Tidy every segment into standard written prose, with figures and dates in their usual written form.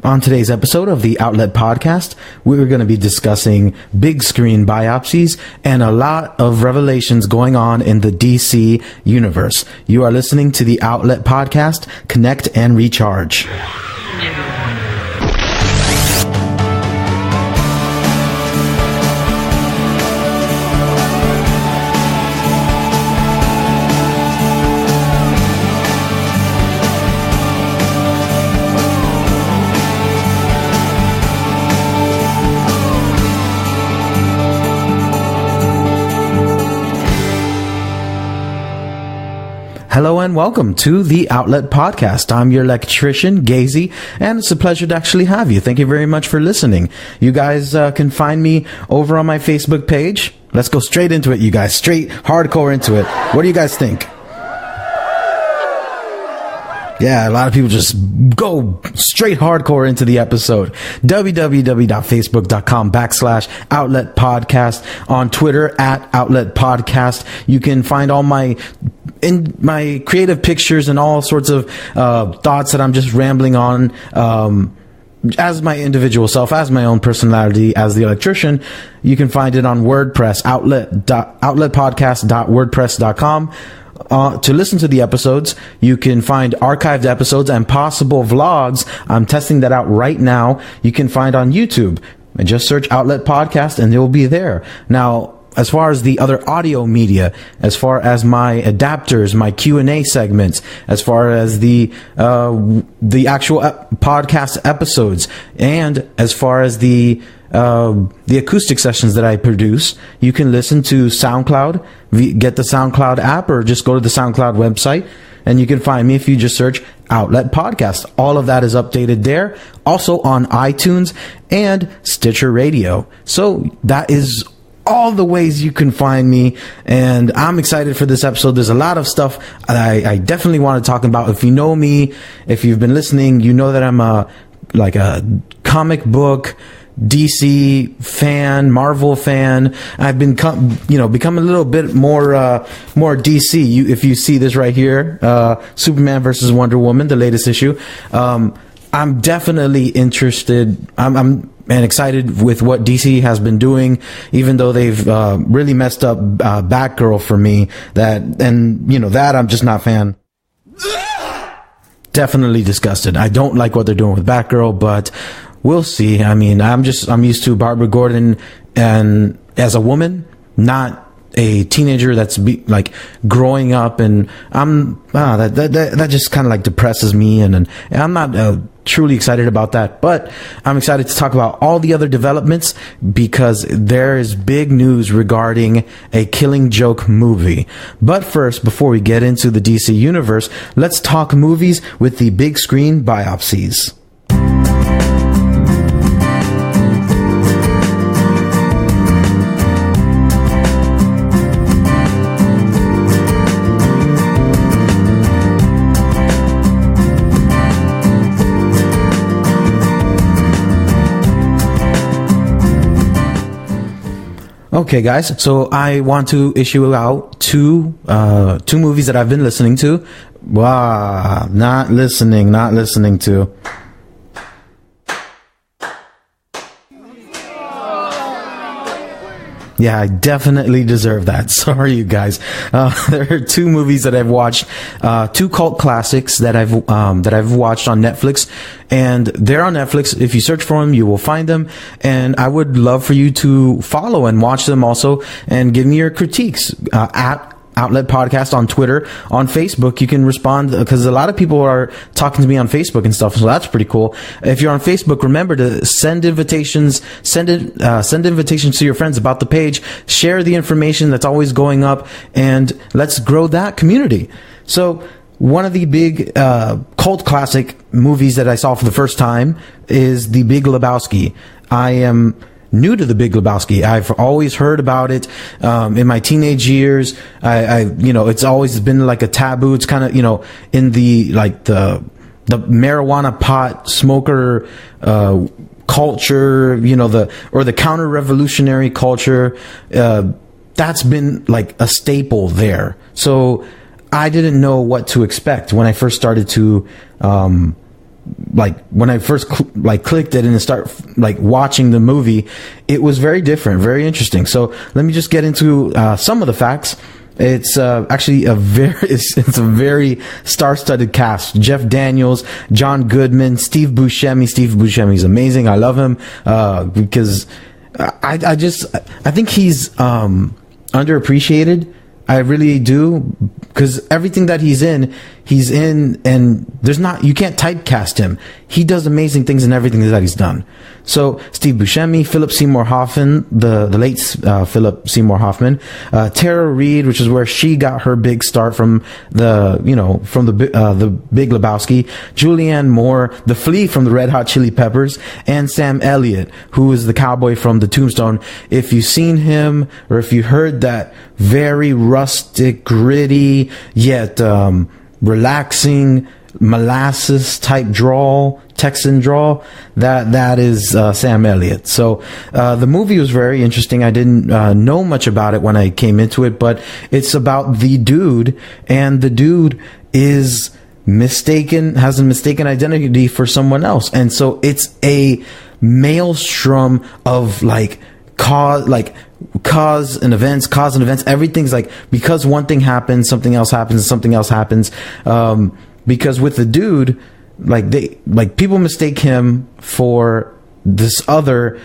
On today's episode of the Outlet Podcast, we're going to be discussing big screen biopsies and a lot of revelations going on in the DC universe. You are listening to the Outlet Podcast. Connect and recharge. Hello and welcome to the Outlet Podcast. I'm your electrician, SayGeizi, and it's a pleasure to actually have you. Thank you very much for listening. You guys can find me over on my Facebook page. Let's go straight into it, you guys. Straight hardcore into it. What do you guys think? Yeah, a lot of people just go straight hardcore into the episode. www.facebook.com/Outlet Podcast. On Twitter @Outlet Podcast. You can find all my creative pictures and all sorts of thoughts that I'm just rambling on as my individual self, as my own personality, as the electrician. You can find it on WordPress, outletpodcast.wordpress.com. To listen to the episodes, you can find archived episodes and possible vlogs. I'm testing that out right now. You can find on YouTube. Just search Outlet Podcast and it will be there. Now, as far as the other audio media, as far as my adapters, my Q&A segments, as far as the actual podcast episodes, and as far as the acoustic sessions that I produce, you can listen to SoundCloud. Get the SoundCloud app or just go to the SoundCloud website and you can find me if you just search Outlet Podcast. All of that is updated there. Also on iTunes and Stitcher Radio. So that is all the ways you can find me, and I'm excited for this episode. There's a lot of stuff I definitely want to talk about. If you know me, if you've been listening, you know that I'm a comic book DC fan, Marvel fan. I've been become a little bit more DC. If you see this right here, Superman versus Wonder Woman, the latest issue. I'm definitely interested. I'm excited with what DC has been doing, even though they've really messed up Batgirl for me. That I'm just not a fan. Definitely disgusted. I don't like what they're doing with Batgirl, but we'll see. I mean, I'm used to Barbara Gordon and as a woman, not a teenager that's growing up, and that just kind of like depresses me, and I'm not truly excited about that. But I'm excited to talk about all the other developments because there is big news regarding a Killing Joke movie. But first, before we get into the DC universe, let's talk movies with the big screen biopsies. Okay, guys, so I want to issue out two movies that I've been listening to. Wow, not listening to. Yeah, I definitely deserve that. Sorry, you guys. There are two movies that I've watched, two cult classics that I've watched on Netflix, and they're on Netflix. If you search for them, you will find them. And I would love for you to follow and watch them also, and give me your critiques at Outlet Podcast on Twitter. On Facebook, you can respond because a lot of people are talking to me on Facebook and stuff, so that's pretty cool. If you're on Facebook, remember to send invitations to your friends about the page. Share the information that's always going up, and let's grow that community. So one of the big cult classic movies that I saw for the first time is The Big Lebowski. I am new to The Big Lebowski. I've always heard about it in my teenage years. It's always been like a taboo. It's kind of, in the marijuana pot smoker culture, the counter-revolutionary culture. That's been like a staple there. So I didn't know what to expect when I first started to like when I first clicked it and start like watching the movie, it was very different, very interesting. So let me just get into some of the facts. It's actually it's a very star-studded cast. Jeff Daniels, John Goodman, Steve Buscemi. Steve Buscemi is amazing. I love him because I think he's underappreciated. I really do, because everything that he's in, and you can't typecast him. He does amazing things in everything that he's done. So, Steve Buscemi, Philip Seymour Hoffman, the late Philip Seymour Hoffman, Tara Reid, which is where she got her big start from the Big Lebowski, Julianne Moore, the Flea from the Red Hot Chili Peppers, and Sam Elliott, who is the cowboy from the Tombstone. If you've seen him, or if you heard that very rustic, gritty, yet relaxing molasses type drawl, Texan drawl, that is Sam Elliott. So the movie was very interesting. I didn't know much about it when I came into it, but it's about the dude, and the dude has a mistaken identity for someone else, and so it's a maelstrom of cause and events. Everything's like, because one thing happens, something else happens. Because with the dude, people mistake him for this other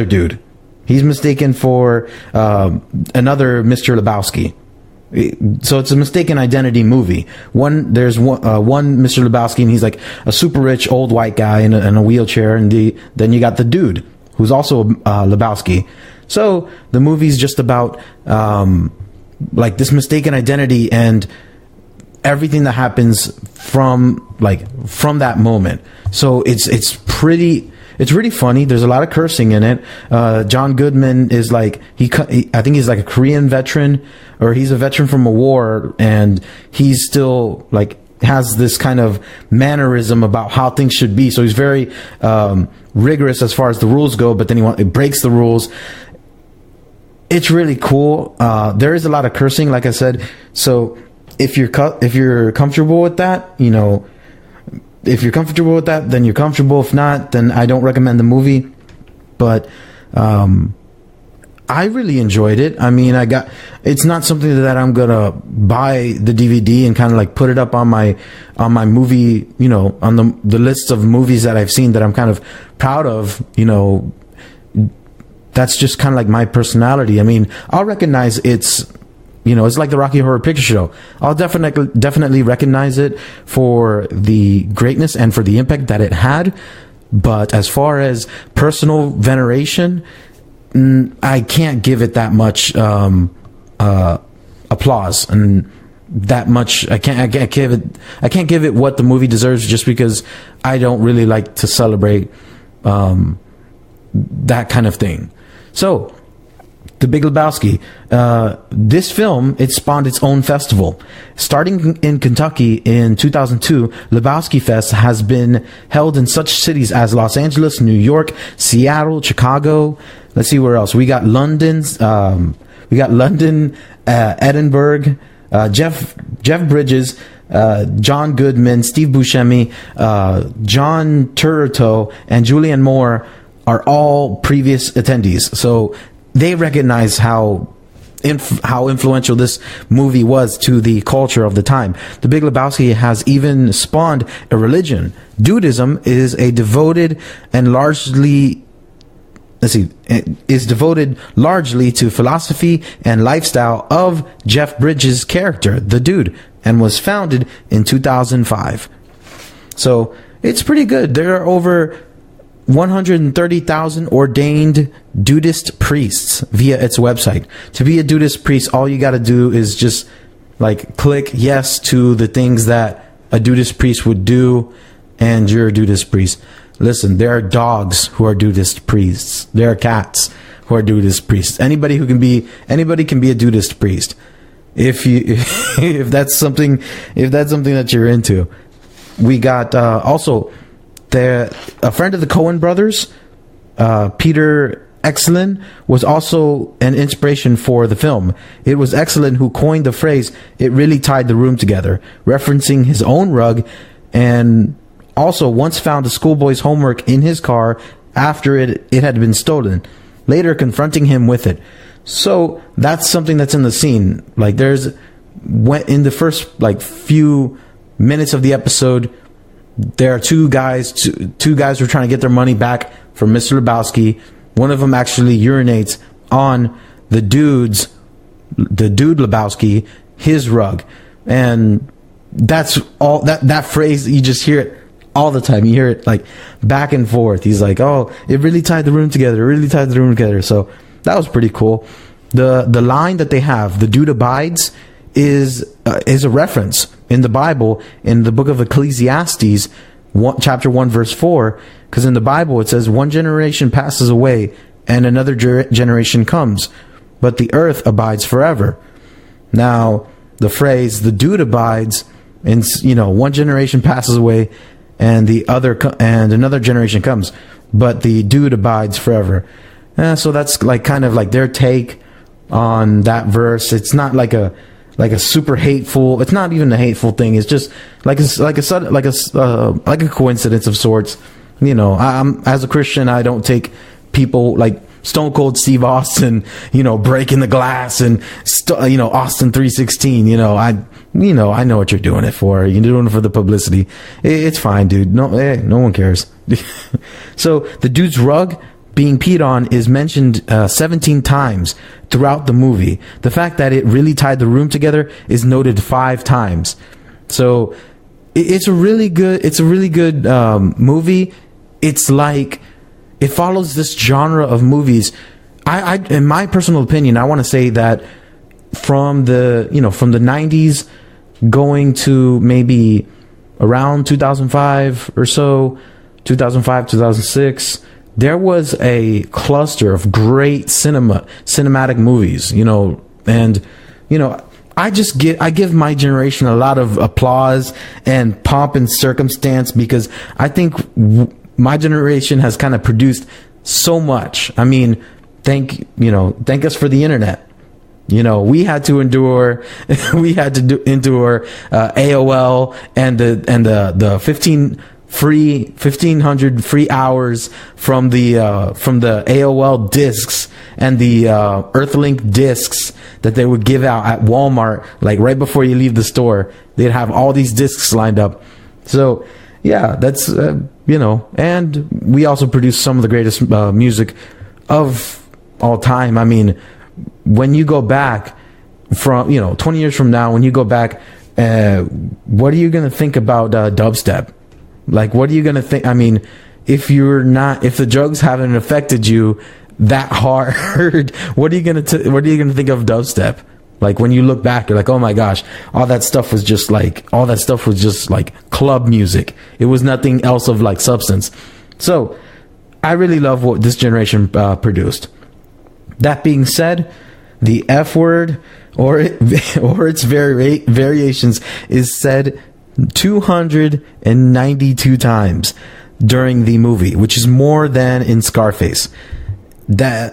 dude. He's mistaken for another Mr. Lebowski. So it's a mistaken identity movie. There's one Mr. Lebowski, and he's like a super rich old white guy in a wheelchair, and then you got the dude who's also Lebowski. So the movie's just about this mistaken identity and everything that happens from that moment. So it's really funny. There's a lot of cursing in it. John Goodman is I think he's like a Korean veteran, or he's a veteran from a war, and he's still has this kind of mannerism about how things should be. So he's very rigorous as far as the rules go, but then he breaks the rules. It's really cool. There is a lot of cursing, like I said. So if you're comfortable with that, if you're comfortable with that, then you're comfortable. If not, then I don't recommend the movie. But I really enjoyed it. I mean, it's not something that I'm gonna buy the DVD and kind of put it up on my movie, on the list of movies that I've seen that I'm kind of proud of. That's just kind of my personality. I mean, I'll recognize it's like the Rocky Horror Picture Show. I'll definitely recognize it for the greatness and for the impact that it had. But as far as personal veneration, I can't give it that much applause, and that much I can't give it what the movie deserves, just because I don't really like to celebrate that kind of thing. So, The Big Lebowski. This film, it spawned its own festival. Starting in Kentucky in 2002, Lebowski Fest has been held in such cities as Los Angeles, New York, Seattle, Chicago. Let's see where else. We got London, Edinburgh, Jeff Bridges, John Goodman, Steve Buscemi, John Turturro, and Julianne Moore are all previous attendees. So they recognize how influential this movie was to the culture of the time. The Big Lebowski has even spawned a religion. Dudism is devoted largely to philosophy and lifestyle of Jeff Bridges' character, the Dude, and was founded in 2005. So it's pretty good. There are over 130,000 ordained Dudist priests via its website. To be a Dudist priest, all you got to do is just click yes to the things that a Dudist priest would do, and you're a Dudist priest. Listen, there are dogs who are Dudist priests. There are cats who are Dudist priests. Anybody can be a Dudist priest. If that's something that you're into. We got also a friend of the Coen brothers, Peter Exlin, was also an inspiration for the film. It was Exlin who coined the phrase, "It really tied the room together," referencing his own rug and also once found a schoolboy's homework in his car after it had been stolen, later confronting him with it. So that's something that's in the scene. Like, there's, in the first like few minutes of the episode, there are two guys who are trying to get their money back from Mr. Lebowski. One of them actually urinates on the dude Lebowski, his rug. And that's all, that phrase, you just hear it all the time. You hear it like back and forth. He's like, oh, it really tied the room together. It really tied the room together. So that was pretty cool. The line that they have, the dude abides, is a reference in the Bible, in the book of Ecclesiastes, chapter 1, verse 4, because in the Bible it says, one generation passes away and another generation comes, but the earth abides forever. Now, the phrase, the dude abides, and one generation passes away and another generation comes, but the dude abides forever. So that's like kind of like their take on that verse. It's not like a super hateful. It's not even a hateful thing. It's just like a coincidence of sorts. I'm, as a Christian, I don't take people like Stone Cold Steve Austin, breaking the glass, and Austin 3:16. I know what you're doing it for. You're doing it for the publicity. It's fine, dude. No one cares. So the dude's rug being peed on is mentioned 17 times throughout the movie. The fact that it really tied the room together is noted 5 times. So it's a really good movie. It's like, it follows this genre of movies. I in my personal opinion, I want to say that from the 90s going to maybe around 2005 or so, 2005, 2006, there was a cluster of great cinematic movies, and I give my generation a lot of applause and pomp and circumstance, because I think my generation has kind of produced so much. I mean, thank us for the internet. We had to endure AOL and the 1500 free hours from the AOL discs and the Earthlink discs that they would give out at Walmart, like right before you leave the store. They'd have all these discs lined up. So yeah, that's and we also produced some of the greatest music of all time. I mean, when you go back from 20 years from now, when you go back, what are you going to think about dubstep? Like, what are you going to think? I mean, if the drugs haven't affected you that hard, what are you going to think of dubstep? Like, when you look back, you're like, oh my gosh, all that stuff was just like club music. It was nothing else of like substance. So I really love what this generation produced. That being said, the F word or its variations is said 292 times during the movie, which is more than in Scarface. There's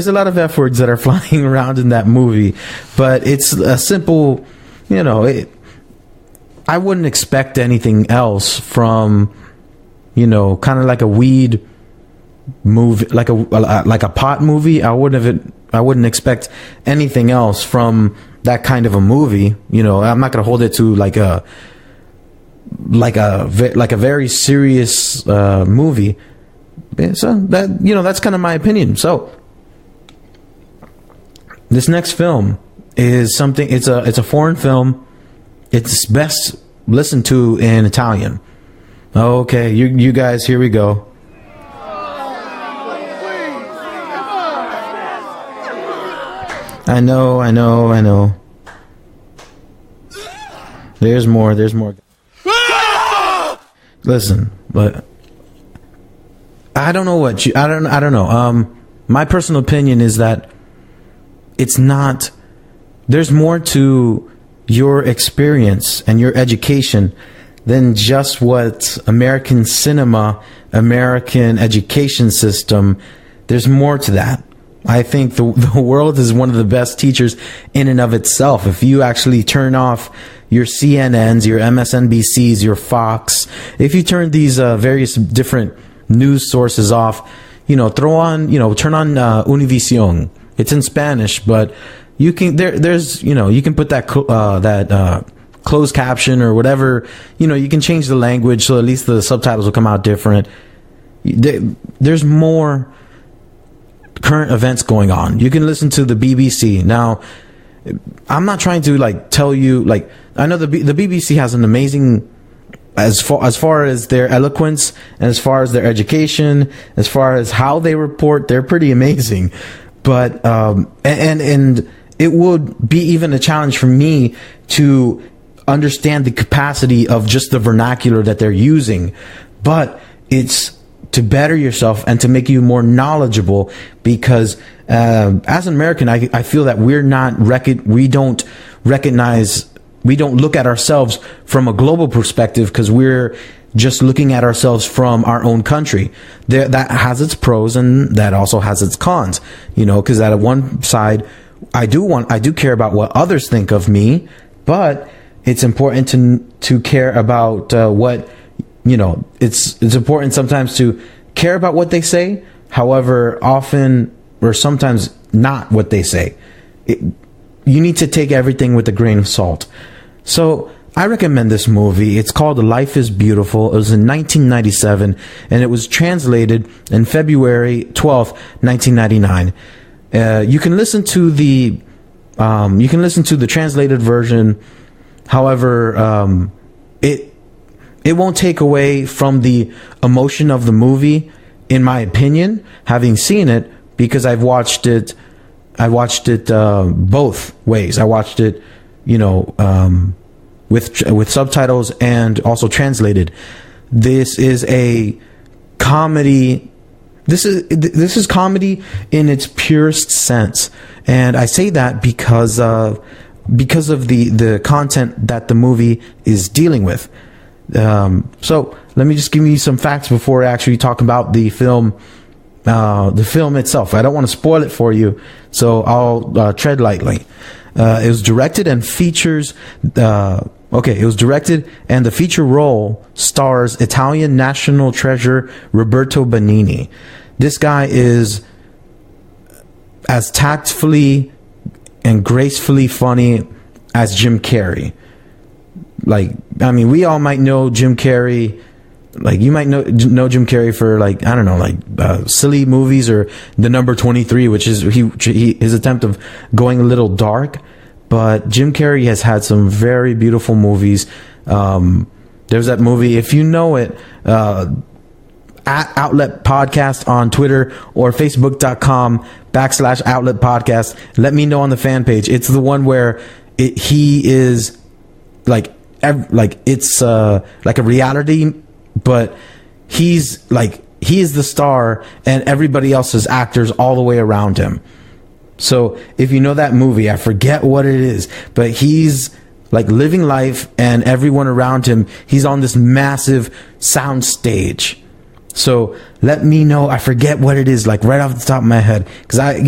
a lot of F words that are flying around in that movie, but it's a simple, I wouldn't expect anything else from, kind of like a weed movie, like a pot movie. I wouldn't expect anything else from that kind of a movie. I'm not gonna hold it to like a very serious movie. So that's kind of my opinion. So this next film is something. It's a foreign film. It's best listened to in Italian. Okay, you guys, here we go. I know. There's more. Listen, but I don't know I don't know. My personal opinion is that it's not, there's more to your experience and your education than just what American cinema, American education system. There's more to that. I think the world is one of the best teachers in and of itself. If you actually turn off, your CNNs, your MSNBCs, your Fox, if you turn these various different news sources off, turn on Univision. It's in Spanish, but you can you can put that closed caption or whatever. You can change the language so at least the subtitles will come out different. There's more current events going on. You can listen to the BBC. Now, I'm not trying to tell you, I know the BBC has an amazing, as far as their eloquence and as far as their education, as far as how they report, they're pretty amazing. But and it would be even a challenge for me to understand the capacity of just the vernacular that they're using. But it's to better yourself and to make you more knowledgeable, because as an American, I feel that we don't look at ourselves from a global perspective, because we're just looking at ourselves from our own country. That has its pros and that also has its cons, because at one side, I do care about what others think of me, but it's important to care about what, it's important sometimes to care about what they say. However, often or sometimes not what they say. You need to take everything with a grain of salt. So I recommend this movie. It's called Life is Beautiful. It was in 1997, and it was translated in February 12th, 1999. You can listen to the translated version. However, it won't take away from the emotion of the movie, in my opinion, having seen it, because I watched it both ways. I watched it, with subtitles and also translated. This is a comedy. This is comedy in its purest sense, and I say that because of the content that the movie is dealing with. So let me just give you some facts before I actually talk about the film itself. I don't want to spoil it for you, so I'll tread lightly. It was directed and features. It was directed, and the feature role stars Italian national treasure Roberto Benigni. This guy is as tactfully and gracefully funny as Jim Carrey. We all might know Jim Carrey. You might know Jim Carrey for silly movies, or The Number 23, which is his attempt of going a little dark. But Jim Carrey has had some very beautiful movies. There's that movie, if you know it, at Outlet Podcast on Twitter or Facebook.com/Outlet Podcast. Let me know on the fan page. It's the one where he is it's like a reality, but he is the star and everybody else is actors all the way around him. So if you know that movie, I forget what it is, but he's living life and everyone around him, he's on this massive sound stage. So let me know. I forget what it is, right off the top of my head, because I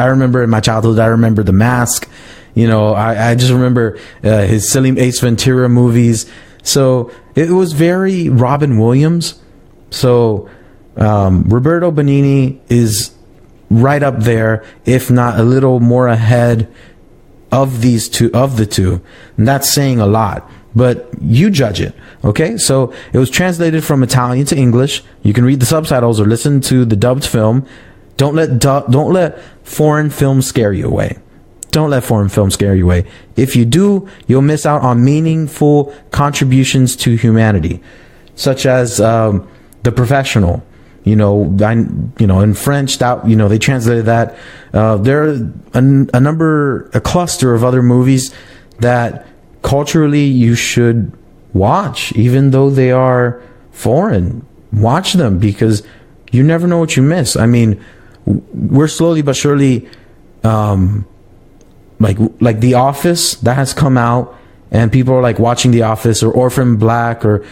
remember in my childhood, I remember The Mask. I just remember his silly Ace Ventura movies. So it was very Robin Williams. So Roberto Benigni is right up there, if not a little more ahead of the two. And that's saying a lot. But you judge it, okay? So it was translated from Italian to English. You can read the subtitles or listen to the dubbed film. Don't let foreign films scare you away. Don't let foreign films scare you away. If you do, you'll miss out on meaningful contributions to humanity, such as The Professional. In French, they translated that. There are a cluster of other movies that culturally you should watch, even though they are foreign. Watch them, because you never know what you miss. We're slowly but surely, like The Office, that has come out, and people are watching The Office, or Orphan Black, or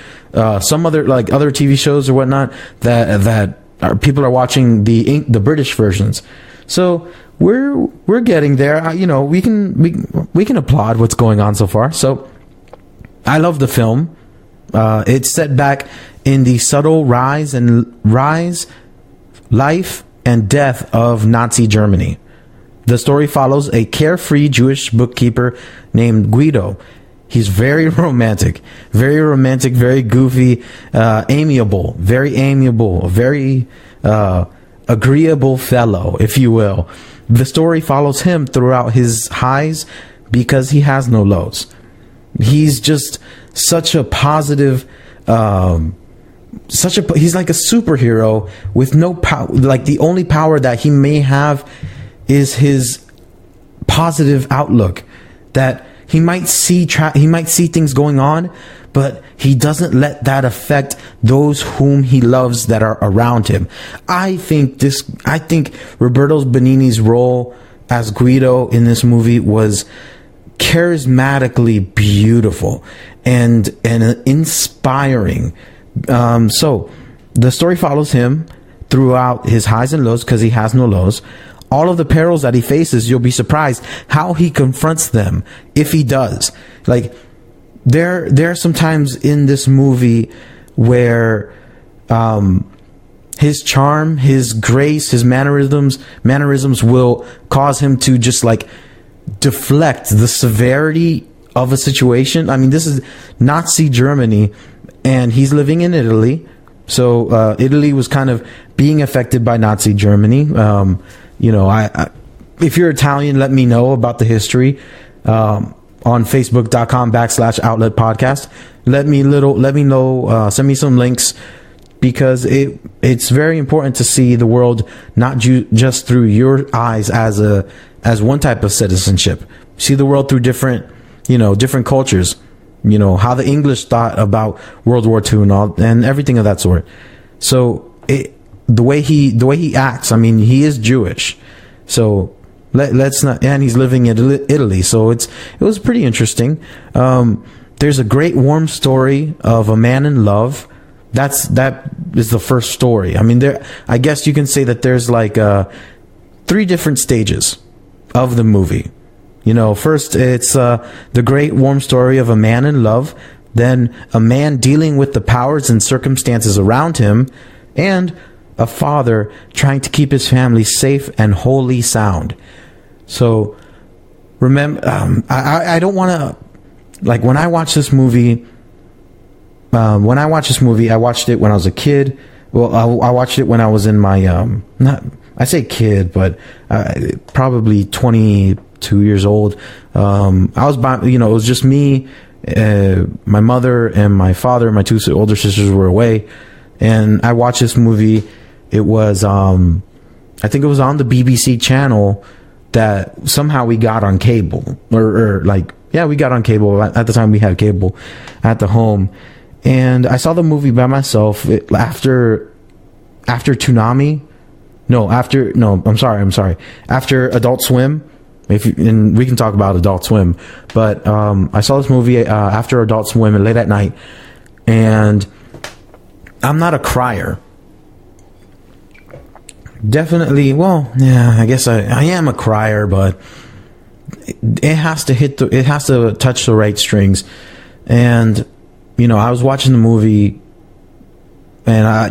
some other other TV shows or whatnot that people are watching the British versions. So we're getting there. We can applaud what's going on so far. So I love the film. It's set back in the subtle rise, life, and death of Nazi Germany. The story follows a carefree Jewish bookkeeper named Guido. He's very romantic, very goofy, amiable, very agreeable fellow, if you will. The story follows him throughout his highs because he has no lows. He's just such a positive, he's like a superhero with no power. Like, the only power that he may have is his positive outlook, that he might see things going on, but he doesn't let that affect those whom he loves that are around him. I think Roberto Benigni's role as Guido in this movie was charismatically beautiful and inspiring. So the story follows him throughout his highs and lows because he has no lows. All of the perils that he faces, you'll be surprised how he confronts them, if he does. Like, there are some times in this movie where his charm, his grace, his mannerisms will cause him to just like deflect the severity of a situation. I mean, this is Nazi Germany, and he's living in Italy. So Italy was kind of being affected by Nazi Germany. I if you're Italian, let me know about the history on facebook.com/outlet podcast. Let me know, send me some links, because it's very important to see the world not just through your eyes as one type of citizenship. See the world through different cultures, how the English thought about World War II and everything of that sort. So the way he acts, I mean, he is Jewish, so let's not, and he's living in Italy, so it was pretty interesting. There's a great warm story of a man in love. That is the first story. I mean, I guess you can say that there's like 3 different stages of the movie. First it's the great warm story of a man in love, then a man dealing with the powers and circumstances around him, and a father trying to keep his family safe and wholly sound. So remember, I don't want to, like, when I watch this movie, I watched it when I was a kid. Well, I watched it when I was in my, I say kid, but probably 22 years old. I was it was just me, my mother and my father, and my 2 older sisters were away. And I watched this movie. It was, I think it was on the BBC channel that somehow we got on cable, we got on cable. At the time we had cable at the home. And I saw the movie by myself after Toonami. After Adult Swim. And we can talk about Adult Swim, but I saw this movie after Adult Swim and late at night. And I'm not a crier. Definitely, I guess I am a crier, but it has to touch the right strings. And I was watching the movie, and I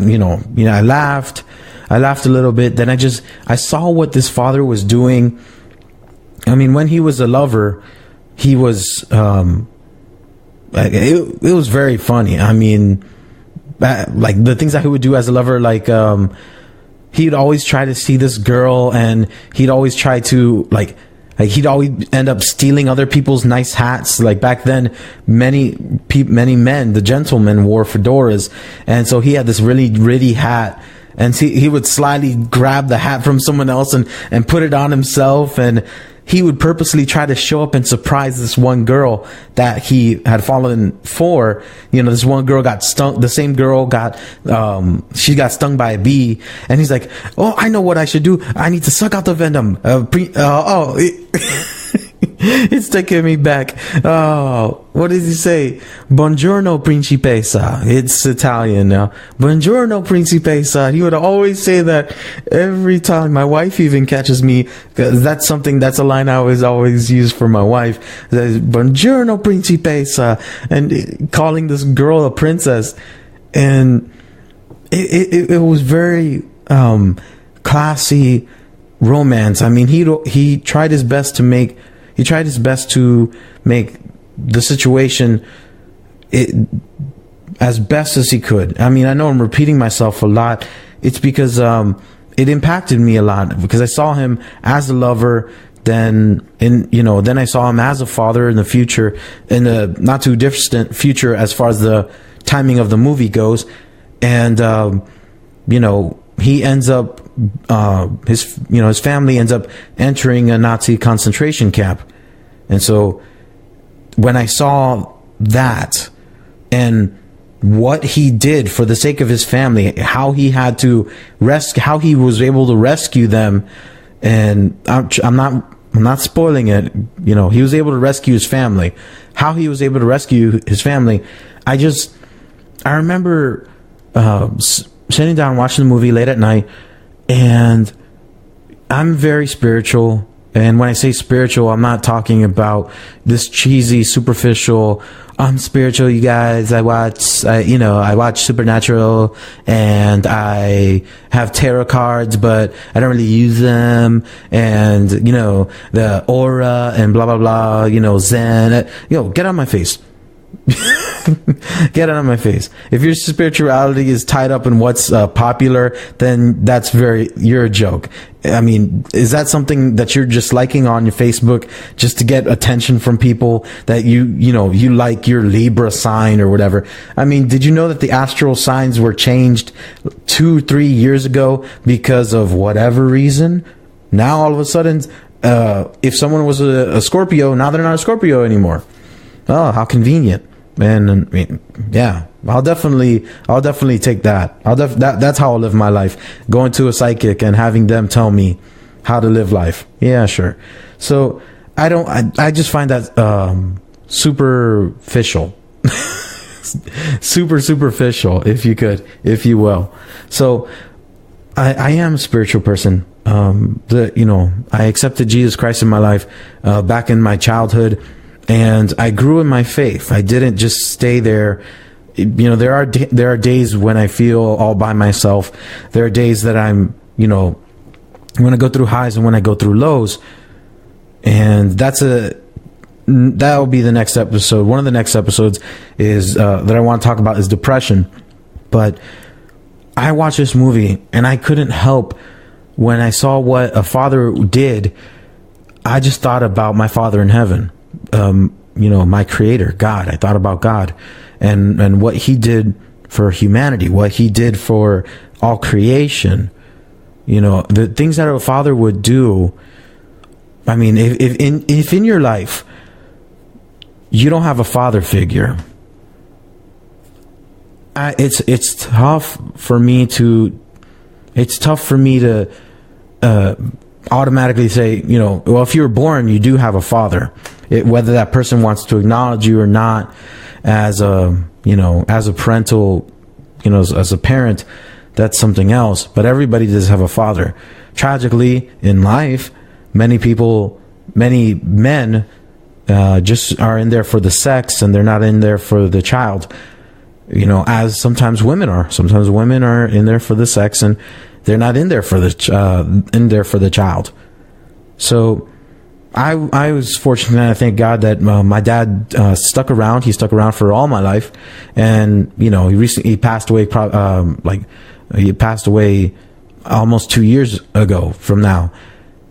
laughed a little bit. Then I saw what this father was doing. I mean, when he was a lover, he was it was very funny. I mean, like the things that he would do as a lover, like he'd always try to see this girl, and he'd always try to like he'd always end up stealing other people's nice hats. Like back then, many men, the gentlemen, wore fedoras, and so he had this really pretty hat, and he would slyly grab the hat from someone else and put it on himself, and he would purposely try to show up and surprise this one girl that he had fallen for. This one girl got stung. The same girl she got stung by a bee. And he's like, oh, I know what I should do. I need to suck out the venom. It's taking me back. Oh, what does he say? Buongiorno, principessa. It's Italian now. Buongiorno, principessa. He would always say that every time. My wife even catches me. That's a line I always use for my wife. Buongiorno, principessa. And calling this girl a princess. And it was very classy romance. I mean, he tried his best to make the situation as best as he could. I mean, I know I'm repeating myself a lot. It's because it impacted me a lot, because I saw him as a lover, then I saw him as a father in the future, in the not too distant future as far as the timing of the movie goes. And he ends up his family ends up entering a Nazi concentration camp. And so when I saw that and what he did for the sake of his family, how he was able to rescue them, and I'm not spoiling it, he was able to rescue his family. How he was able to rescue his family, I remember sitting down watching the movie late at night, and I'm very spiritual. And when I say spiritual, I'm not talking about this cheesy, superficial, I'm spiritual, you guys. I watch Supernatural, and I have tarot cards, but I don't really use them. And, the aura and blah, blah, blah, Zen, get out of my face. Get out of my face. If your spirituality is tied up in what's popular, then you're a joke. I mean, is that something that you're just liking on your Facebook just to get attention from people that you like your Libra sign or whatever? I mean, did you know that the astral signs were changed 2-3 years ago because of whatever reason? Now all of a sudden, if someone was a Scorpio, now they're not a Scorpio anymore. Oh, how convenient. And I mean, yeah, I'll definitely take that. That's how I'll live my life. Going to a psychic and having them tell me how to live life. Yeah, sure. So I just find that superficial. Superficial, if you will. So I am a spiritual person. I accepted Jesus Christ in my life back in my childhood. And I grew in my faith. I didn't just stay there. There are days when I feel all by myself. There are days that I'm, when I go through highs and when I go through lows. And that will be the next episode. One of the next episodes is that I want to talk about is depression. But I watched this movie and I couldn't help, when I saw what a father did, I just thought about my Father in heaven. My creator, God. I thought about God and what he did for humanity, what he did for all creation. The things that a father would do. I mean, if in your life you don't have a father figure, it's tough for me to automatically say, well, if you were born, you do have a father. Whether that person wants to acknowledge you or not as a parental, as a parent, that's something else. But everybody does have a father. Tragically, in life, many men just are in there for the sex, and they're not in there for the child. As sometimes women are. Sometimes women are in there for the sex, and they're not in there for the child. So I was fortunate, and I thank God that my dad stuck around. He stuck around for all my life, and he passed away. He passed away almost 2 years ago from now.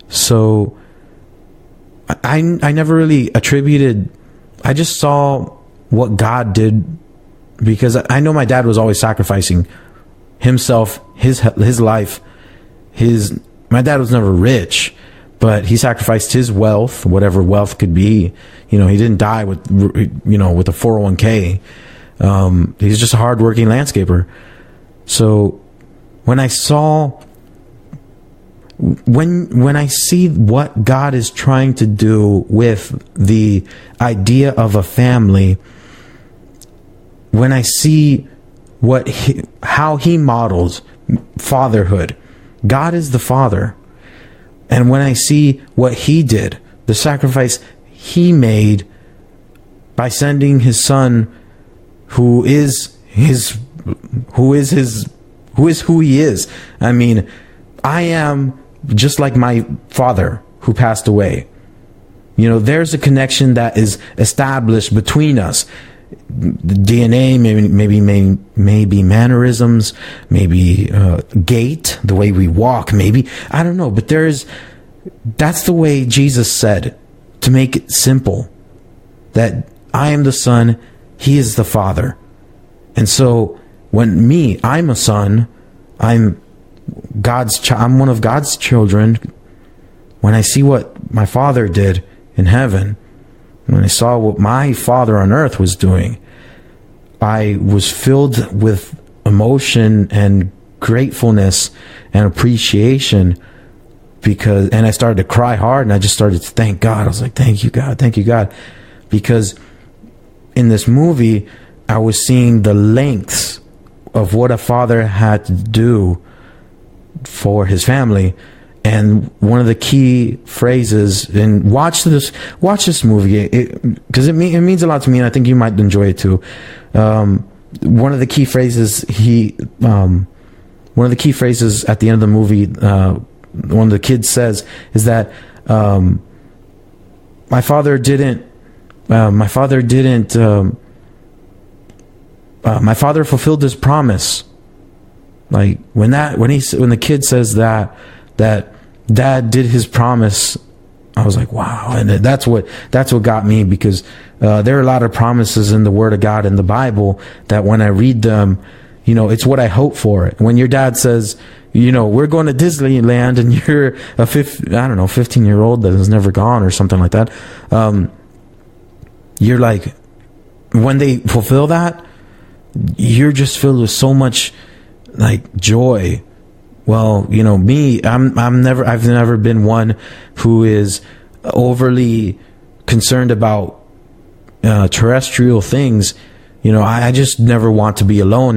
So I never really attributed. I just saw what God did, because I know my dad was always sacrificing himself, his life. My dad was never rich, but he sacrificed his wealth, whatever wealth could be. He didn't die with a 401k. He's just a hardworking landscaper. So when I saw when I see what God is trying to do with the idea of a family, when I see how he models fatherhood, God is the father. And when I see what he did, the sacrifice he made by sending his son, who is who he is. I mean, I am just like my father who passed away. You know, there's a connection that is established between us. The DNA, maybe mannerisms, maybe gait, the way we walk, maybe, I don't know. But that's the way Jesus said, to make it simple, that I am the son, he is the father. And so when I'm a son, I'm one of God's children. When I see what my father did in heaven, when I saw what my father on earth was doing, I was filled with emotion and gratefulness and appreciation, and I started to cry hard, and I just started to thank God. I was like, thank you, God. Because in this movie, I was seeing the lengths of what a father had to do for his family. And one of the key phrases, and watch this movie, because it means a lot to me, and I think you might enjoy it too. One of the key phrases at the end of the movie, one of the kids says, is that my father fulfilled his promise. Like when the kid says that Dad did his promise, I was like, wow. And that's what got me, because there are a lot of promises in the Word of God in the Bible that when I read them, you know, it's what I hope for. When your dad says, you know, we're going to Disneyland, and you're a 15-year-old that has never gone or something like that, you're like, when they fulfill that, you're just filled with so much like joy. Well, you know, I've never been one who is overly concerned about terrestrial things. You know, I just never want to be alone,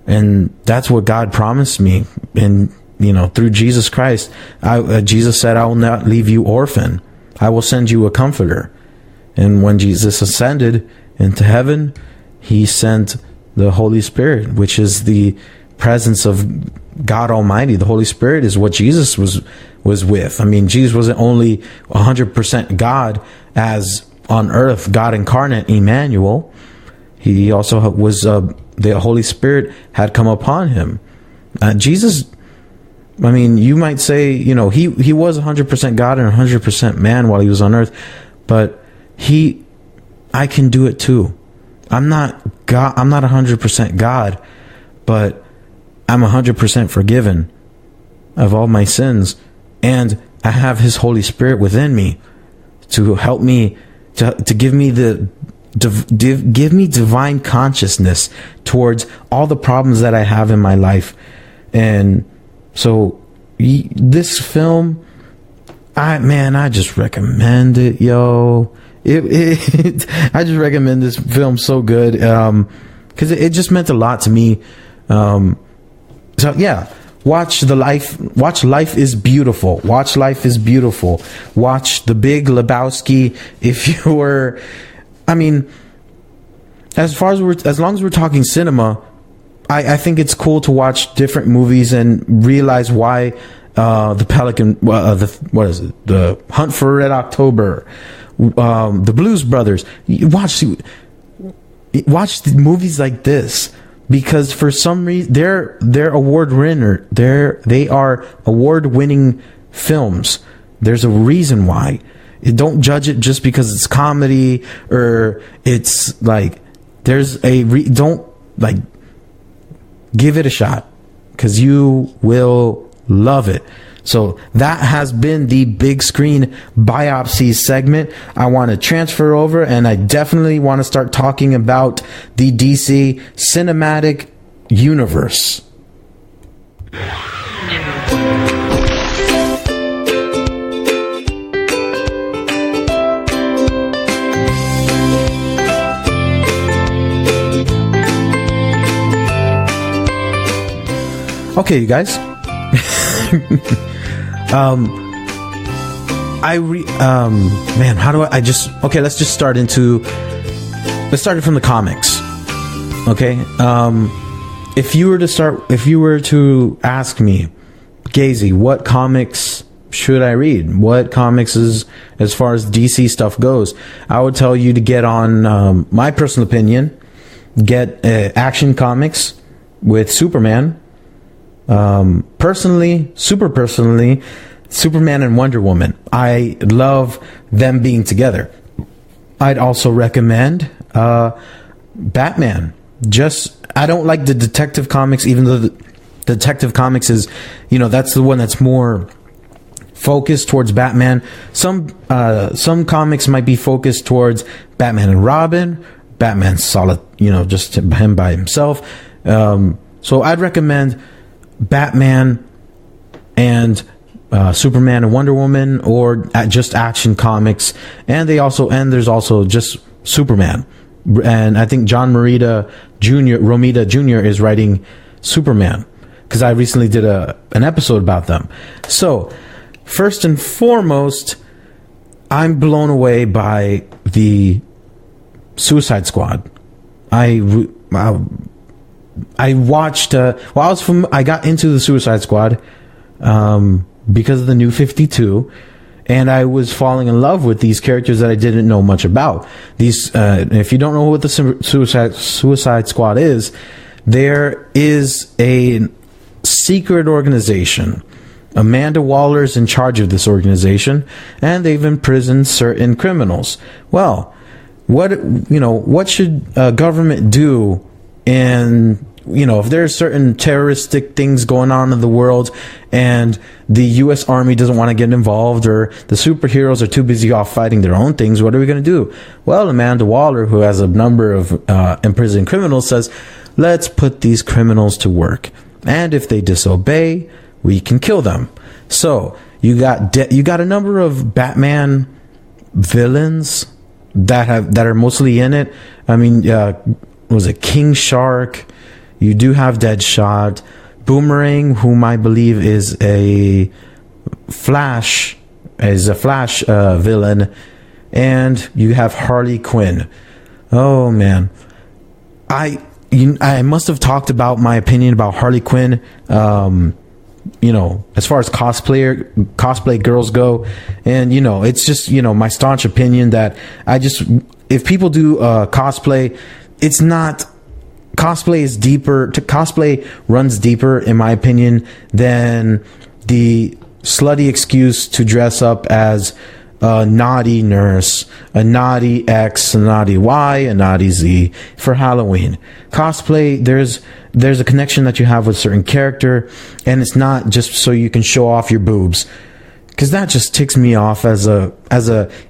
and that's what God promised me. And you know, through Jesus Christ, Jesus said, "I will not leave you orphan. I will send you a comforter." And when Jesus ascended into heaven, he sent the Holy Spirit, which is the presence of God Almighty. The Holy Spirit is what Jesus was with. I mean, Jesus wasn't only 100% God as on earth, God incarnate, Emmanuel. He also was, the Holy Spirit had come upon him. Jesus, I mean, you might say, you know, he was 100% God and 100% man while he was on earth, but I can do it too. I'm not God. I'm not 100% God, but I'm 100% forgiven of all my sins, and I have his Holy Spirit within me to help me to give me give me divine consciousness towards all the problems that I have in my life. And so this film, I just recommend it, yo. I just recommend this film so good, because it just meant a lot to me. So yeah, watch Life is Beautiful. Watch Life is Beautiful. Watch The Big Lebowski. If you were, I mean, as long as we're talking cinema, I think it's cool to watch different movies and realize why the Pelican, the Hunt for Red October, the Blues Brothers. Watch the movies like this, because for some reason they're award winner. They are award winning films. There's a reason why. Don't judge it just because it's comedy or it's like don't like, give it a shot, because you will love it. So that has been the Big Screen Biopsy segment. I want to transfer over, and I definitely want to start talking about the DC Cinematic Universe. Okay, you guys. Man, how do okay, let's start it from the comics. Okay. If you were to ask me, Geizi, what comics should I read? What comics as far as DC stuff goes? I would tell you to get on, my personal opinion, get Action Comics with Superman. Personally, Superman and Wonder Woman. I love them being together. I'd also recommend Batman. I don't like the Detective Comics, even though the Detective Comics is, that's the one that's more focused towards Batman. Some comics might be focused towards Batman and Robin, Batman solid, just him by himself. So I'd recommend Batman and Superman and Wonder Woman, or just Action Comics, and there's also just Superman. And I think John Romita Jr. is writing Superman, because I recently did an episode about them. So, first and foremost, I'm blown away by the Suicide Squad. I watched. I got into the Suicide Squad because of the New 52. And I was falling in love with these characters that I didn't know much about. If you don't know what the Suicide Squad is, there is a secret organization. Amanda Waller's in charge of this organization, and they've imprisoned certain criminals. Well, what should government do if there's certain terroristic things going on in the world and the U.S. Army doesn't want to get involved, or the superheroes are too busy off fighting their own things, what are we going to do? Well, Amanda Waller, who has a number of imprisoned criminals, says, let's put these criminals to work. And if they disobey, we can kill them. So you got a number of Batman villains that are mostly in it. I mean, was it King Shark? You do have Deadshot, Boomerang, whom I believe is a Flash villain, and you have Harley Quinn. Oh man, I must have talked about my opinion about Harley Quinn. As far as cosplay girls go, and it's just my staunch opinion that if people do cosplay, it's not. Cosplay is deeper. Cosplay runs deeper, in my opinion, than the slutty excuse to dress up as a naughty nurse, a naughty X, a naughty Y, a naughty Z for Halloween. Cosplay, there's a connection that you have with a certain character, and it's not just so you can show off your boobs, because that just ticks me off as a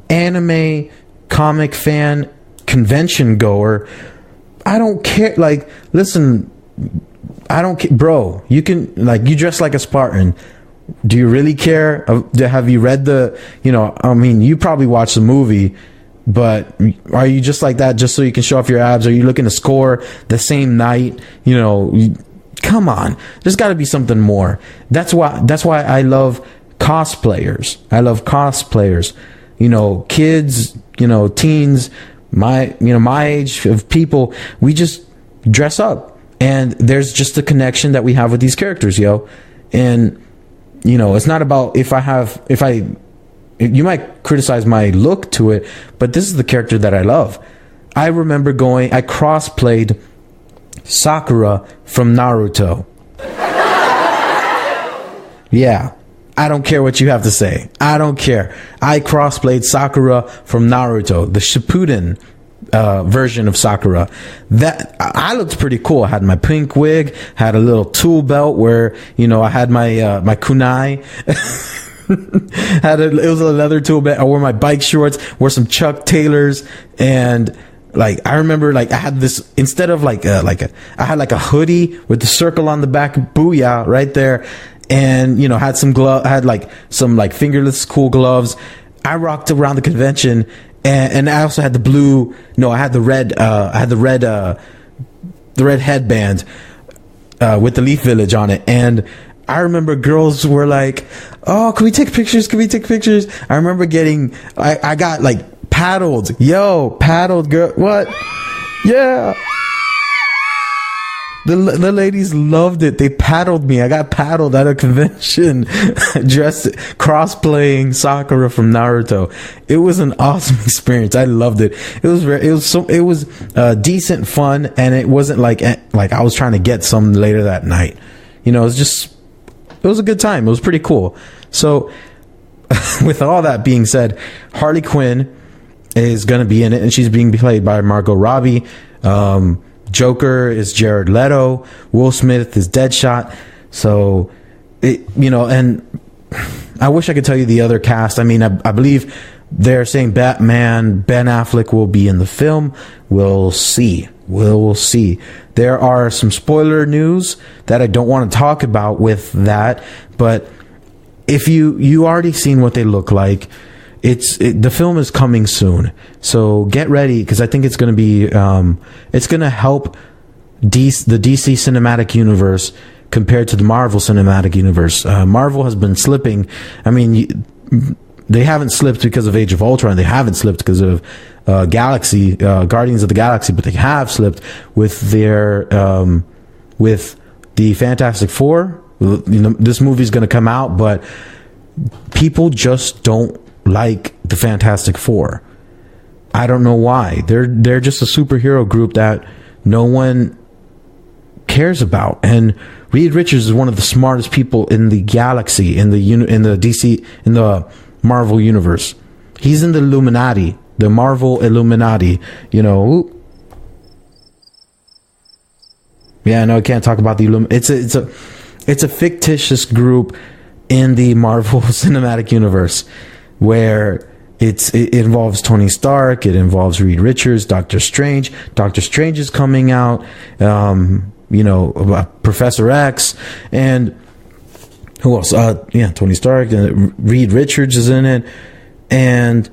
anime comic fan, convention goer. I don't care. Like, listen, I don't care, bro. You can, you dress like a Spartan. Do you really care? Have you read you probably watched the movie, but are you just like that just so you can show off your abs? Are you looking to score the same night? Come on. There's got to be something more. That's why I love cosplayers. Kids, teens, my age of people, we just dress up, and there's just a connection that we have with these characters, and it's not about you might criticize my look to it, but this is the character that I love. I remember I cross-played Sakura from Naruto. Yeah. I don't care what you have to say. I don't care. I cross-played Sakura from Naruto, the Shippuden version of Sakura. That I looked pretty cool. I had my pink wig, had a little tool belt where I had my my kunai. It was a leather tool belt. I wore my bike shorts, wore some Chuck Taylors, and I remember I had this, instead of I had a hoodie with the circle on the back, booyah, right there. And had some fingerless cool gloves. I rocked around the convention, and I also had the red headband. with the Leaf Village on it. And I remember girls were like, "Oh, can we take pictures? Can we take pictures?" I remember I got like paddled. Yo, paddled, girl. What? Yeah. The ladies loved it. They paddled me. I got paddled at a convention, dressed, cosplaying Sakura from Naruto. It was an awesome experience. I loved it. It was decent fun, and it wasn't like I was trying to get some later that night. You know, it was a good time. It was pretty cool. So, with all that being said, Harley Quinn is going to be in it, and she's being played by Margot Robbie. Joker is Jared Leto. Will Smith is Deadshot. So, and I wish I could tell you the other cast. I mean, I believe they're saying Batman, Ben Affleck will be in the film. We'll see. We'll see. There are some spoiler news that I don't want to talk about with that, but if you already seen what they look like, the film is coming soon, so get ready, because I think it's going to be it's going to help the DC cinematic universe compared to the Marvel cinematic universe. Marvel has been slipping. I mean, they haven't slipped because of Age of Ultron. They haven't slipped because of Guardians of the Galaxy, but they have slipped with their with the Fantastic Four. This movie's going to come out, but people just don't like the Fantastic Four. I don't know why. They're just a superhero group that no one cares about. And Reed Richards is one of the smartest people in the galaxy, in the DC, in the Marvel universe. He's in the Illuminati, the Marvel Illuminati. Yeah, no, I can't talk about the Illuminati. It's a fictitious group in the Marvel Cinematic Universe, where it involves Tony Stark, it involves Reed Richards, Doctor Strange. Doctor Strange is coming out, Professor X, and who else? Tony Stark, and Reed Richards is in it, and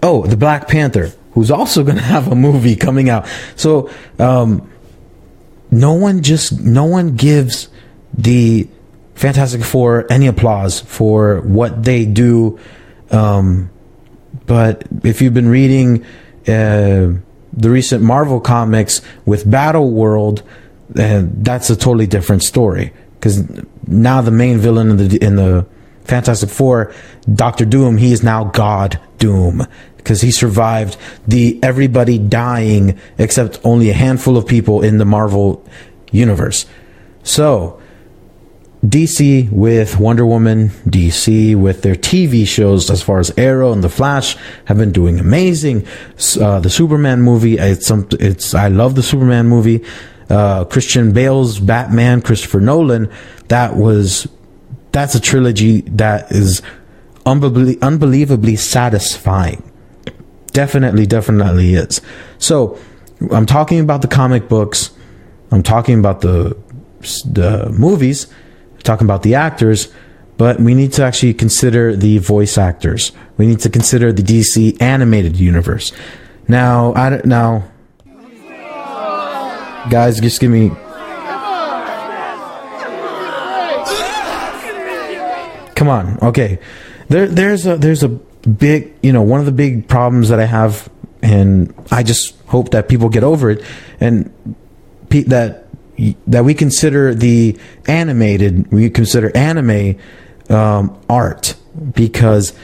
the Black Panther, who's also going to have a movie coming out. So no one gives the Fantastic Four any applause for what they do. But if you've been reading the recent Marvel comics with Battle World, that's a totally different story, because now the main villain in the Fantastic Four, Doctor Doom, he is now God Doom, because he survived everybody dying except only a handful of people in the Marvel universe. So DC with Wonder Woman, DC with their TV shows as far as Arrow and The Flash have been doing amazing. The Superman movie, I love the Superman movie. Christian Bale's Batman, Christopher Nolan, that's a trilogy that is unbelievably satisfying. Definitely is. So I'm talking about the comic books, I'm talking about the movies, talking about the actors, but we need to actually consider the voice actors. We need to consider the DC animated universe. Now, guys, just give me. Come on, okay. There's a big, one of the big problems that I have, and I just hope that people get over it, and that we consider anime art, because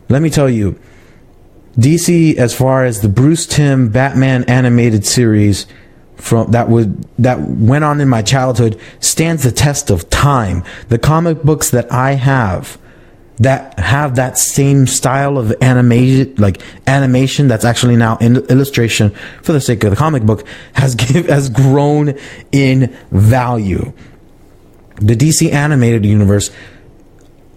let me tell you, DC, as far as the Bruce Timm Batman animated series that went on in my childhood, stands the test of time. The comic books that I have that have that same style of animation that's actually now in illustration for the sake of the comic book has grown in value. The DC animated universe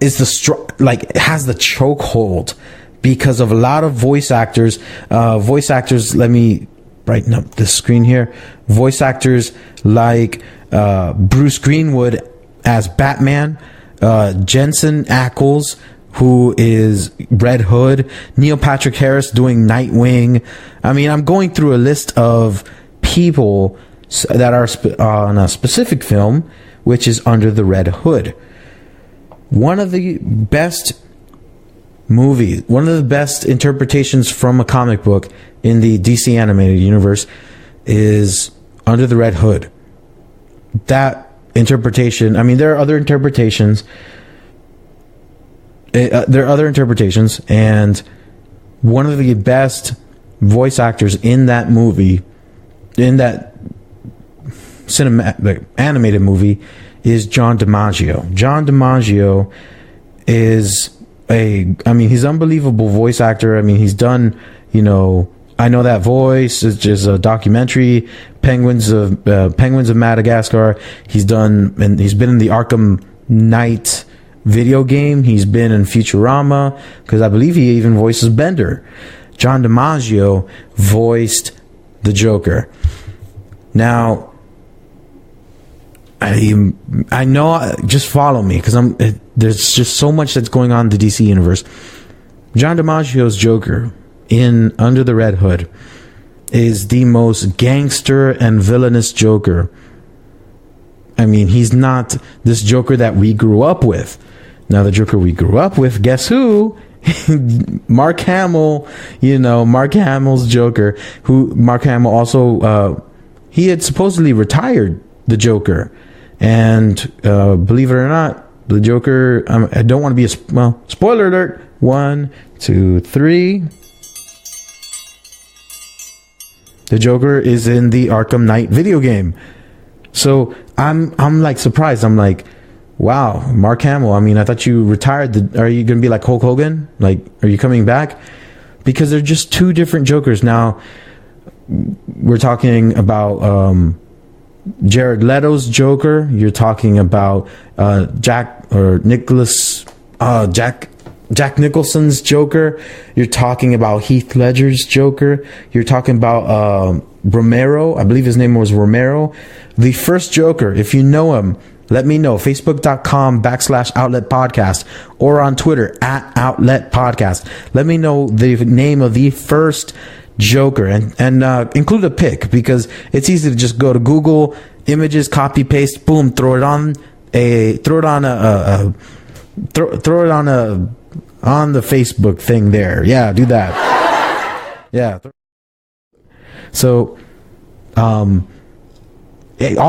is has the chokehold because of a lot of voice actors. Let me brighten up the screen here. Voice actors like Bruce Greenwood as Batman, Jensen Ackles, who is Red Hood, Neil Patrick Harris doing Nightwing. I mean, I'm going through a list of people that are on a specific film, which is Under the Red Hood. One of the best movies, one of the best interpretations from a comic book in the DC animated universe is Under the Red Hood. That interpretation, I mean, there are other interpretations. And one of the best voice actors in that movie, in that animated movie, is John DiMaggio. John DiMaggio is he's an unbelievable voice actor. I mean, he's done, I Know That Voice, which is a documentary, Penguins of Madagascar. He's been in the Arkham Knight video game. He's been in Futurama, because I believe he even voices Bender. John DiMaggio voiced the Joker. Now, I know, just follow me, because there's just so much that's going on in the DC universe. John DiMaggio's Joker in Under the Red Hood is the most gangster and villainous Joker. I mean, he's not this Joker that we grew up with. Now, the Joker we grew up with, guess who? Mark Hamill, Mark Hamill's Joker, who Mark Hamill also, he had supposedly retired the Joker. And believe it or not, the Joker, I don't want to be spoiler alert. 1, 2, 3. The Joker is in the Arkham Knight video game. So I'm like surprised. I'm like, wow, Mark Hamill. I mean, I thought you retired. Are you going to be like Hulk Hogan? Like, are you coming back? Because they're just two different Jokers. Now, we're talking about Jared Leto's Joker. You're talking about Jack Nicholson's Joker. You're talking about Heath Ledger's Joker. You're talking about Romero. I believe his name was Romero. The first Joker, if you know him, let me know. Facebook.com/Outlet Podcast, or on Twitter @Outlet Podcast. Let me know the name of the first Joker, and include a pic, because it's easy to just go to Google Images, copy paste, boom, throw it on the Facebook thing there. Yeah, do that. Yeah. So, all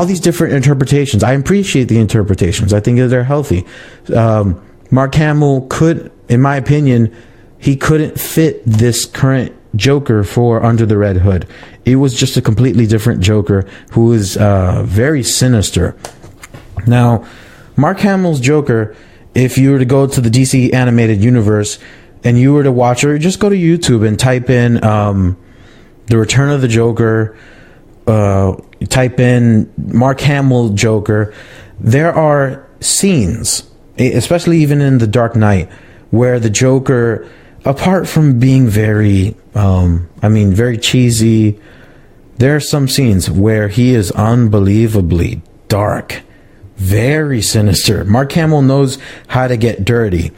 these different interpretations. I appreciate the interpretations. I think that they're healthy. Mark Hamill could, in my opinion, he couldn't fit this current Joker for Under the Red Hood. It was just a completely different Joker who is very sinister. Now, Mark Hamill's Joker, if you were to go to the DC animated universe and you were to watch, or just go to YouTube and type in The Return of the Joker, type in Mark Hamill Joker, there are scenes, especially even in The Dark Knight, where the Joker, apart from being very cheesy, there are some scenes where he is unbelievably dark, very sinister. Mark Hamill knows how to get dirty.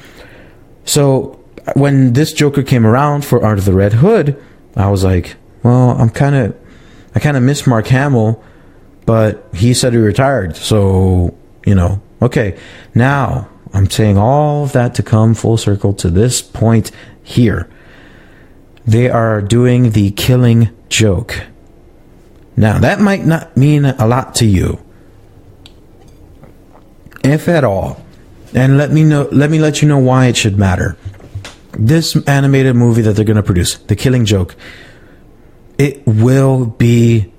So when this Joker came around for Under the Red Hood, I was like, well, I kind of miss Mark Hamill, but he said he retired. So, okay. Now, I'm saying all of that to come full circle to this point here. They are doing the Killing Joke. Now, that might not mean a lot to you, if at all. And let me let you know why it should matter. This animated movie that they're going to produce, The Killing Joke, it will be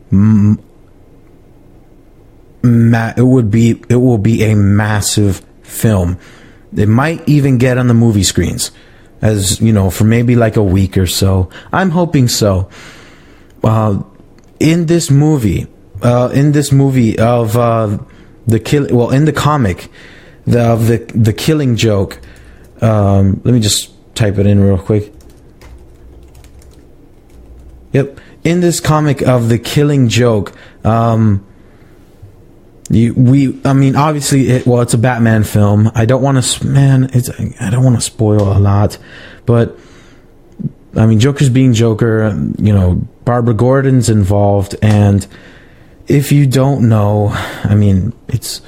it will be a massive film. It might even get on the movie screens, as for maybe like a week or so. I'm hoping so. In this movie of in the comic of the Killing Joke. Let me just type it in real quick. Yep. In this comic of The Killing Joke, obviously, it's a Batman film. I don't want to spoil a lot, but Joker's being Joker. Barbara Gordon's involved, and if you don't know, I mean, it's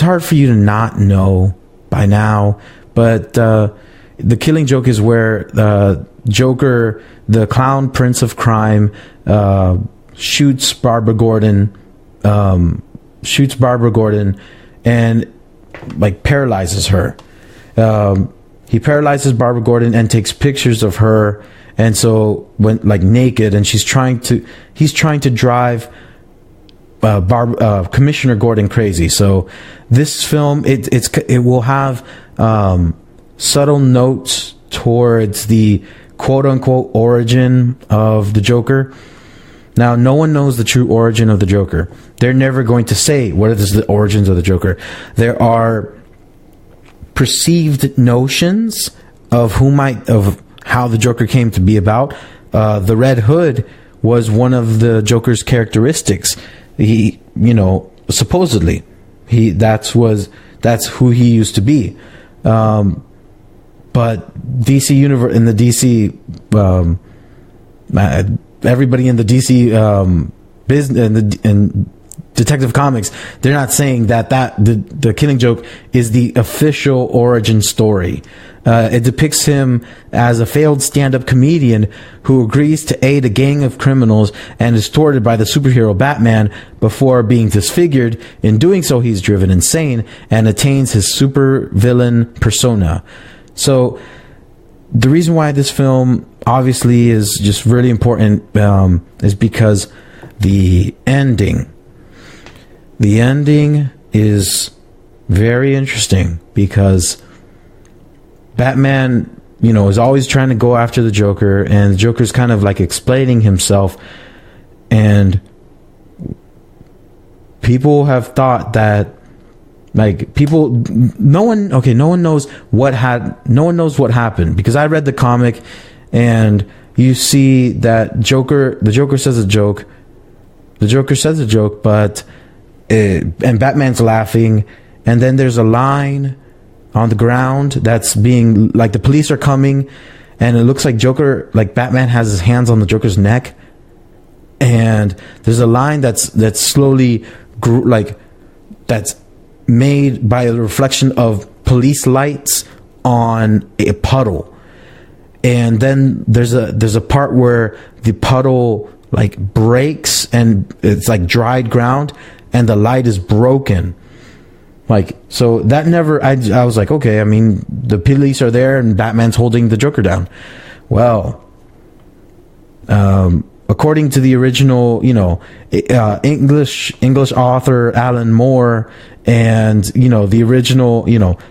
hard for you to not know by now, but the Killing Joke is where Joker, the clown prince of crime, shoots Barbara Gordon, and like paralyzes her. He paralyzes Barbara Gordon and takes pictures of her, and so when like naked, and he's trying to drive Commissioner Gordon crazy. So this film, it will have subtle notes towards the quote unquote origin of the Joker. Now, no one knows the true origin of the Joker. They're never going to say what is the origins of the Joker. There are perceived notions of how the Joker came to be about. The Red Hood was one of the Joker's characteristics. He, supposedly, that's who he used to be. But DC Universe, in the DC, everybody in the DC business and Detective Comics, they're not saying that the Killing Joke is the official origin story. It depicts him as a failed stand-up comedian who agrees to aid a gang of criminals and is thwarted by the superhero Batman before being disfigured. In doing so, he's driven insane and attains his super villain persona. So the reason why this film obviously is just really important is because the ending is very interesting, because Batman, is always trying to go after the Joker, and the Joker's kind of like explaining himself, and people have thought that no one knows what happened, because I read the comic, and you see that the Joker says a joke, but and Batman's laughing, and then there's a line on the ground that's being like, the police are coming, and it looks like Batman has his hands on the Joker's neck, and there's a line that's slowly that's made by a reflection of police lights on a puddle, and then there's a part where the puddle like breaks and it's like dried ground, and the light is broken. So that never, I was like, okay, I mean, the police are there and Batman's holding the Joker down. Well, according to the original, English author Alan Moore, and, the original,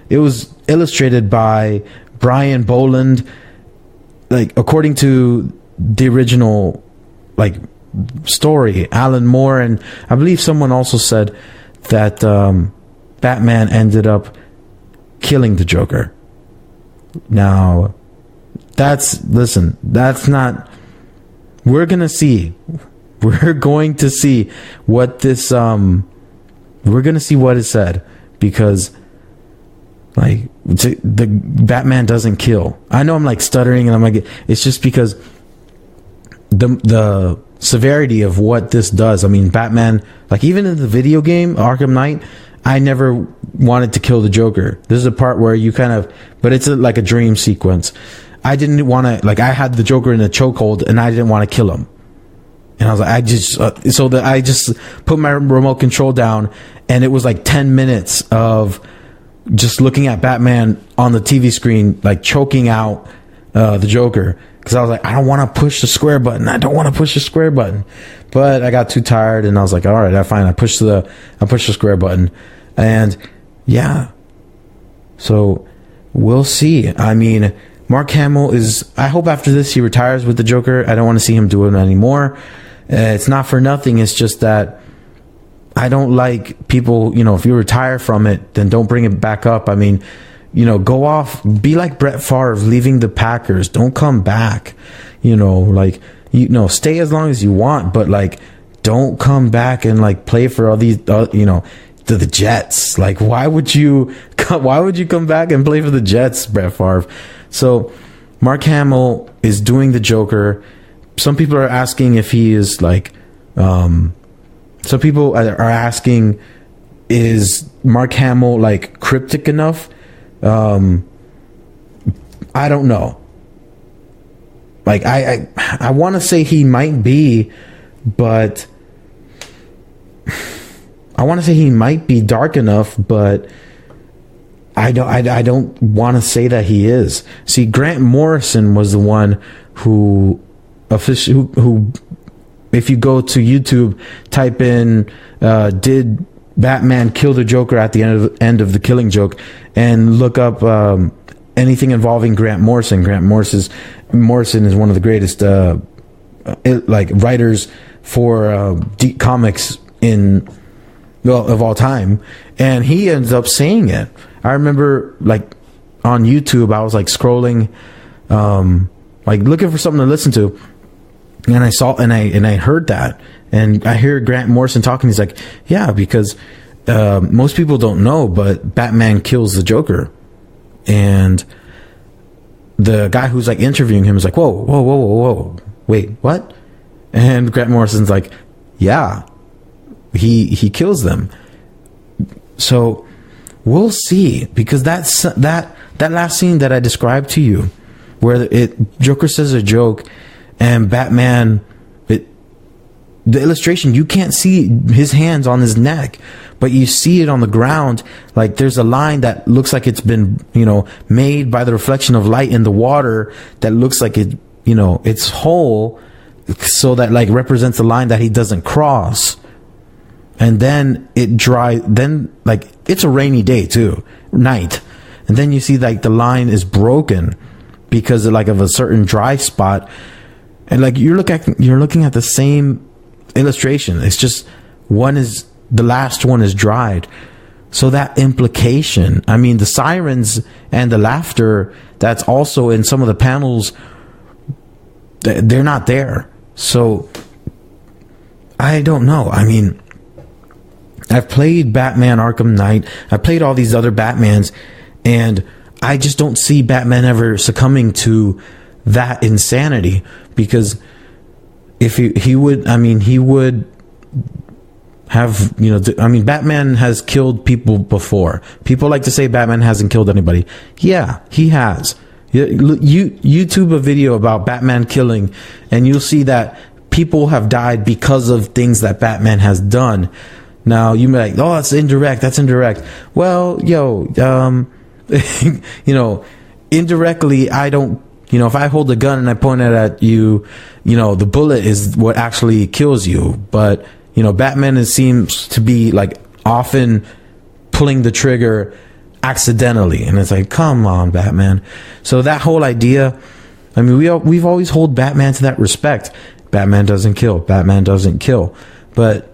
it was illustrated by Brian Boland. According to the original, story, Alan Moore, and I believe someone also said that Batman ended up killing the Joker. Now, that's not, we're going to see what this, we're going to see what is said, because the Batman doesn't kill. I know I'm stuttering, and I'm it's just because the severity of what this does. I mean, Batman, even in the video game Arkham Knight, I never wanted to kill the Joker. This is a part where you but it's like a dream sequence. I didn't want to, I had the Joker in a chokehold, and I didn't want to kill him. And I was I just put my remote control down, and it was 10 minutes of just looking at Batman on the TV screen, choking out the Joker. Because I was I don't want to push the square button. But I got too tired, and I was all right, fine. I pushed the square button, and yeah. So we'll see. I mean, Mark Hamill I hope after this he retires with the Joker. I don't want to see him do it anymore. It's not for nothing. It's just that I don't like people, if you retire from it, then don't bring it back up. I mean, go off, be like Brett Favre, leaving the Packers. Don't come back. Stay as long as you want, but don't come back and play for all these, the Jets. Why would you come back and play for the Jets, Brett Favre? So Mark Hamill is doing the Joker. Some people are asking if he is some people are asking, is Mark Hamill like cryptic enough? I don't know. Like I want to say he might be, but I want to say he might be dark enough, but I don't want to say that he is. See, Grant Morrison was the one who if you go to YouTube, type in did Batman kill the Joker at the end of the Killing Joke, and look up anything involving Grant Morrison. Morrison is one of the greatest writers for comics of all time, and he ends up saying it. I remember like on YouTube, I was like scrolling, like looking for something to listen to, and I saw and I heard that, and I hear Grant Morrison talking. He's like, yeah, because most people don't know, but Batman kills the Joker. And the guy who's like interviewing him is like, whoa, wait, what? And Grant Morrison's like, yeah, he kills them. So we'll see, because that last scene that I described to you, where Joker says a joke and Batman, the illustration, you can't see his hands on his neck, but you see it on the ground. Like there's a line that looks like it's been, made by the reflection of light in the water, that looks like it, it's whole, so that like represents the line that he doesn't cross. And then like it's a rainy day too, night. And then you see like the line is broken because of a certain dry spot. And like you're looking at the same illustration. It's just the last one is dried. So that implication, I mean, the sirens and the laughter that's also in some of the panels, they're not there. So I don't know. I mean, I've played Batman Arkham Knight. I played all these other Batmans, and I just don't see Batman ever succumbing to that insanity, because if he would have, Batman has killed people before. People like to say Batman hasn't killed anybody. Yeah, he has. YouTube a video about Batman killing, and you'll see that people have died because of things that Batman has done. Now, you may be like, oh, that's indirect. Well, indirectly, I don't, if I hold a gun and I point it at you, the bullet is what actually kills you. But, Batman seems to be like often pulling the trigger accidentally. And it's like, come on, Batman. So that whole idea, I mean, we've always held Batman to that respect. Batman doesn't kill. But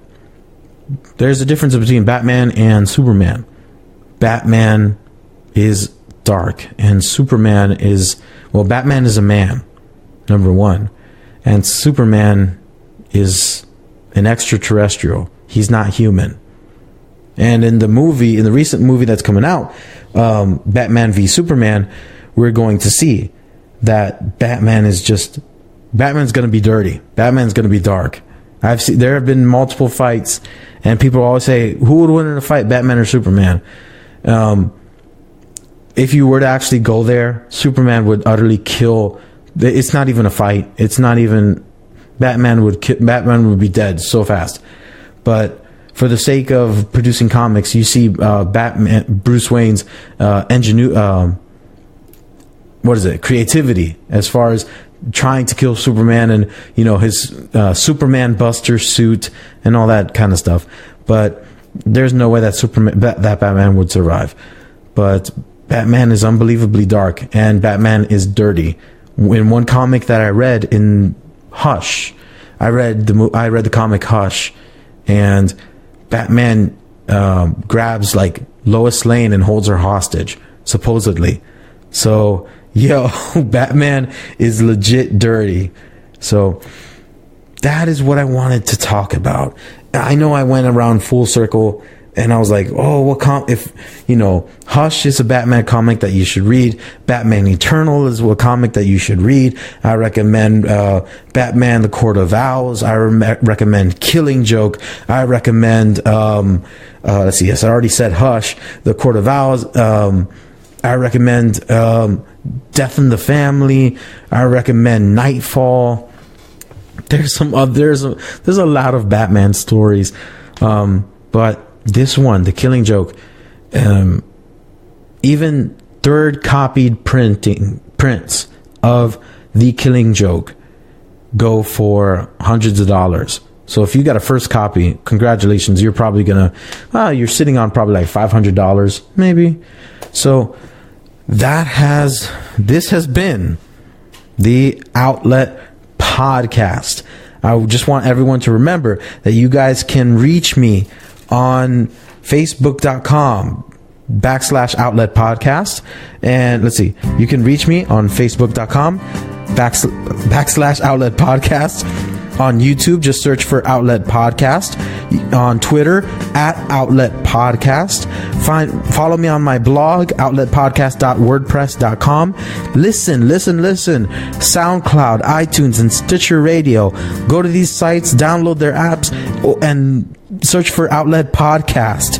there's a difference between Batman and Superman. Batman is dark, and Superman is, Batman is a man, number one, and Superman is an extraterrestrial. He's not human. And in the recent movie that's coming out, Batman v Superman, we're going to see that Batman's going to be dirty. Batman's going to be dark. There have been multiple fights, and people always say, who would win in a fight, Batman or Superman? If you were to actually go there, Superman would utterly kill. It's not even a fight. It's not even. Batman would be dead so fast. But for the sake of producing comics, you see Bruce Wayne's creativity as far as trying to kill Superman, and his Superman Buster suit and all that kind of stuff. But there's no way that Batman would survive. But Batman is unbelievably dark, and Batman is dirty. In one comic that I read in Hush, I read the comic Hush, and Batman grabs like Lois Lane and holds her hostage, supposedly. So Batman is legit dirty. So that is what I wanted to talk about. I know I went around full circle, And I was like, oh, if, Hush is a Batman comic that you should read. Batman Eternal is a comic that you should read. I recommend Batman The Court of Owls. I recommend Killing Joke. I recommend, let's see, yes, I already said Hush, The Court of Owls. I recommend Death in the Family. I recommend Nightfall. There's a lot of Batman stories. But this one, The Killing Joke, even third copied prints of The Killing Joke go for hundreds of dollars. So if you got a first copy, congratulations. You're probably you're sitting on probably like $500 maybe. So this has been the Outlet Podcast. I just want everyone to remember that you guys can reach me on facebook.com/Outlet Podcast. And let's see, you can reach me on facebook.com/Outlet Podcast. On YouTube, just search for Outlet Podcast. On Twitter, @Outlet Podcast. Follow me on my blog, outletpodcast.wordpress.com. Listen. SoundCloud, iTunes, and Stitcher Radio. Go to these sites, download their apps, and search for Outlet Podcast.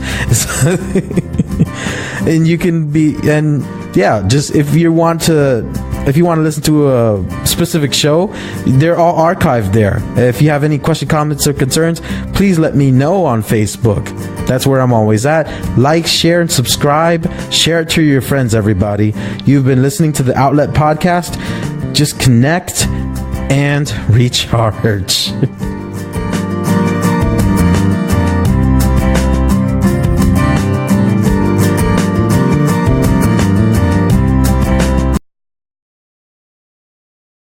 And you can just if you want to listen to a specific show, they're all archived there. If you have any questions, comments, or concerns, please let me know on Facebook. That's where I'm always at. Like, share, and subscribe. Share it to your friends, everybody. You've been listening to the Outlet Podcast. Just connect and recharge.